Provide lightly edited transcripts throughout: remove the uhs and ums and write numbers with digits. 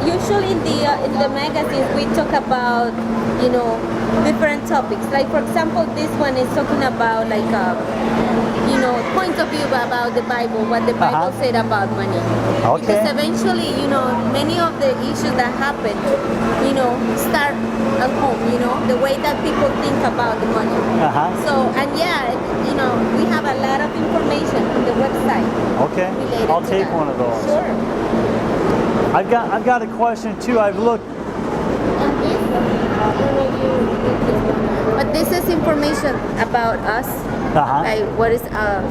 usually in the magazines we talk about, you know, different topics. Like for example, this one is talking about like you know, points of view about the Bible, what the Bible said about money. Okay. Because eventually, you know, many of the issues that happen, you know, start at home. You know, the way that people think about the money. So, and yeah, you know, we have a lot of information on the website. Okay. I'll take one of those. Sure. I've got a question too. I've looked. But this is information about us, like what is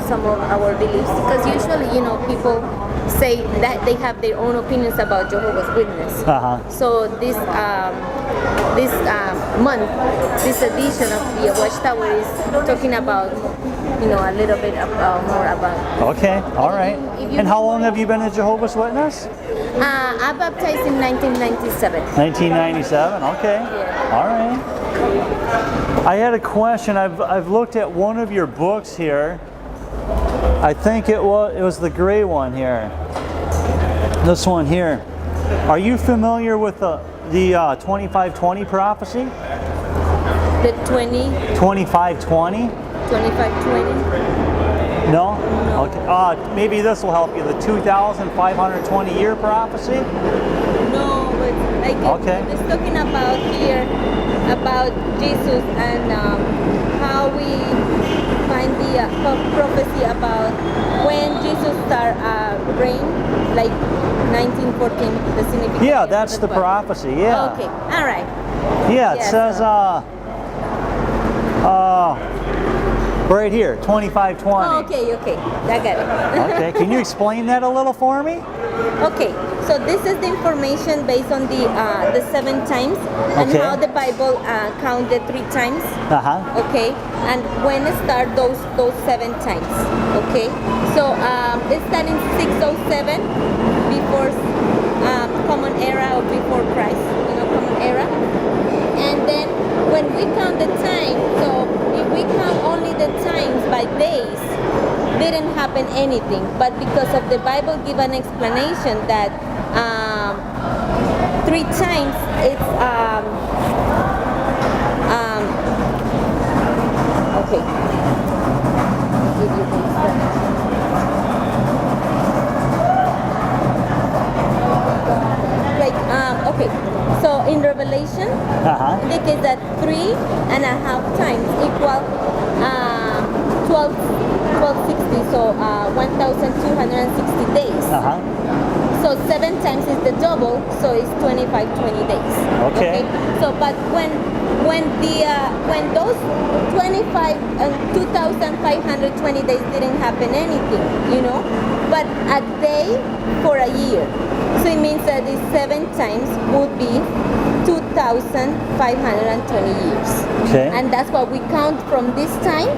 some of our beliefs. Because usually, you know, people say that they have their own opinions about Jehovah's Witness. So this month, this edition of the Watchtower is talking about, you know, a little bit more about. Okay, all right. And how long have you been a Jehovah's Witness? I baptized in 1997. 1997. Okay. Yeah. All right. I had a question. I've looked at one of your books here. I think it was the gray one here. This one here. Are you familiar with the 2520 prophecy? The 2520? 2520? No? Okay. Maybe this will help you. The 2,520 year prophecy? No, but it's talking about here about Jesus and how we find the prophecy about when Jesus started reign, like 1914, the significance. Yeah, that's the prophecy. Yeah. Okay. All right. Yeah, it says right here, 2520. Oh, okay, I got it. Okay, can you explain that a little for me? Okay, so this is the information based on the 7 times and how the Bible counted 3 times. Okay, and when it start those 7 times. Okay, so they start in 607 before Common Era or before Christ. You know, Common Era, and then when we count the time, so if we count only the times by days, didn't happen anything. But because of the Bible give an explanation that 3 times it's okay. I'll give you the explanation. Okay, so in Revelation, indicates that 3.5 times equal 1260, so 1,260 days. So 7 times is the double, so it's 2520 days. Okay. So, but when those 2,520 days didn't happen anything, you know, but a day for a year. So it means that the 7 times would be 2,520 years. Okay. And that's what we count from this time,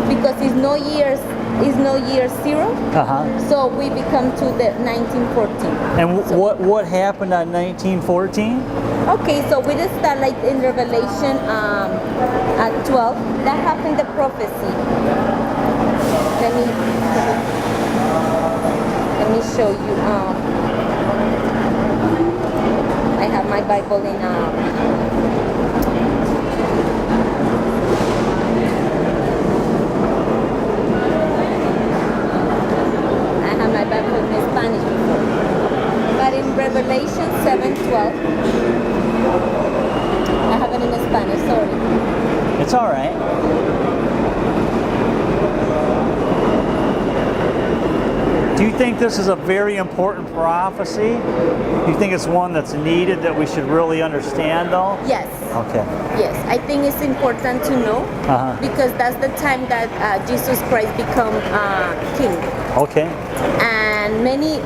because it's no year 0. So we become to the 1914. And what happened on 1914? Okay, so we just start like in Revelation at 12. That happened the prophecy. Let me show you. I have my Bible in Spanish before. But in Revelation 7:12, I have it in Spanish, sorry. It's all right. Do you think this is a very important prophecy? Do you think it's one that's needed, that we should really understand though? Yes. Okay. Yes, I think it's important to know because that's the time that Jesus Christ become king. Okay. And many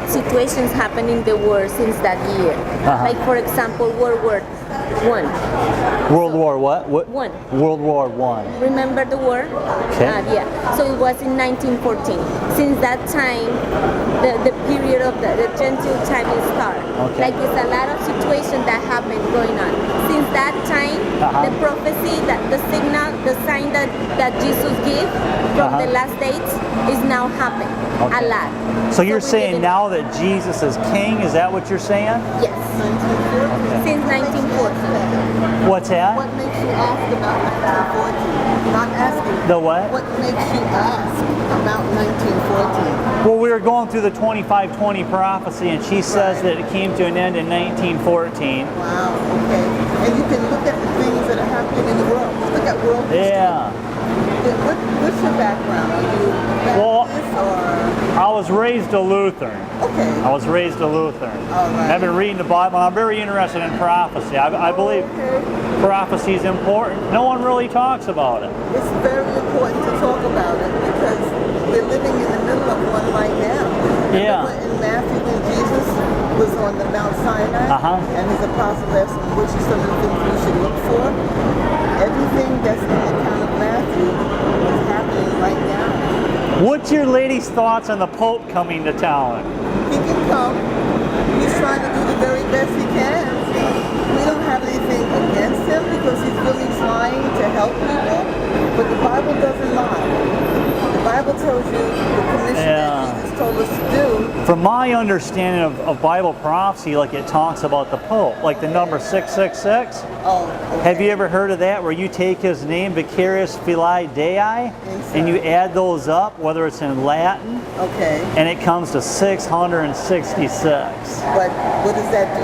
situations happen in the world since that year. Like for example, World War I. World War what? One. World War I. Remember the war? Okay. Yeah. So it was in 1914. Since that time, the period of the Gentile time will start. Okay. Like it's a lot of situations that happen going on. Since that time, the prophecy, the signal, the sign that Jesus gave from the last dates is now happening a lot. So you're we saying live in- now that Jesus is king, is that what you're saying? Yes. Since 1914. What's that? What makes you ask about 1914? Not asking. The what? What makes you ask about 1914? Well, we were going through the 2520 prophecy, and she says that it came to an end in 1914. Wow, okay. And you can look at the things that are happening in the world. Just look at world history. Yeah. What's your background? Are you Baptist or? I was raised a Lutheran. Okay. I was raised a Lutheran. All right. I've been reading the Bible. I'm very interested in prophecy. I believe prophecy is important. No one really talks about it. It's very important to talk about it because we're living in the middle of one right now. Yeah. Remember in Matthew when Jesus was on the Mount Sinai and his apostles asked him which are some of the things we should look for. Everything that's in the account of Matthew is happening right now. What's your lady's thoughts on the Pope coming to town? He can come. He's trying to do the very best he can. We don't have anything against him because he's really trying to help people. But the Bible doesn't lie. The Bible tells you the commission that Jesus told us to do. From my understanding of Bible prophecy, like it talks about the Pope, like the number 666. Oh, okay. Have you ever heard of that, where you take his name, Vicarius Filii Dei, and you add those up, whether it's in Latin, Okay. and it comes to 666. But what does that do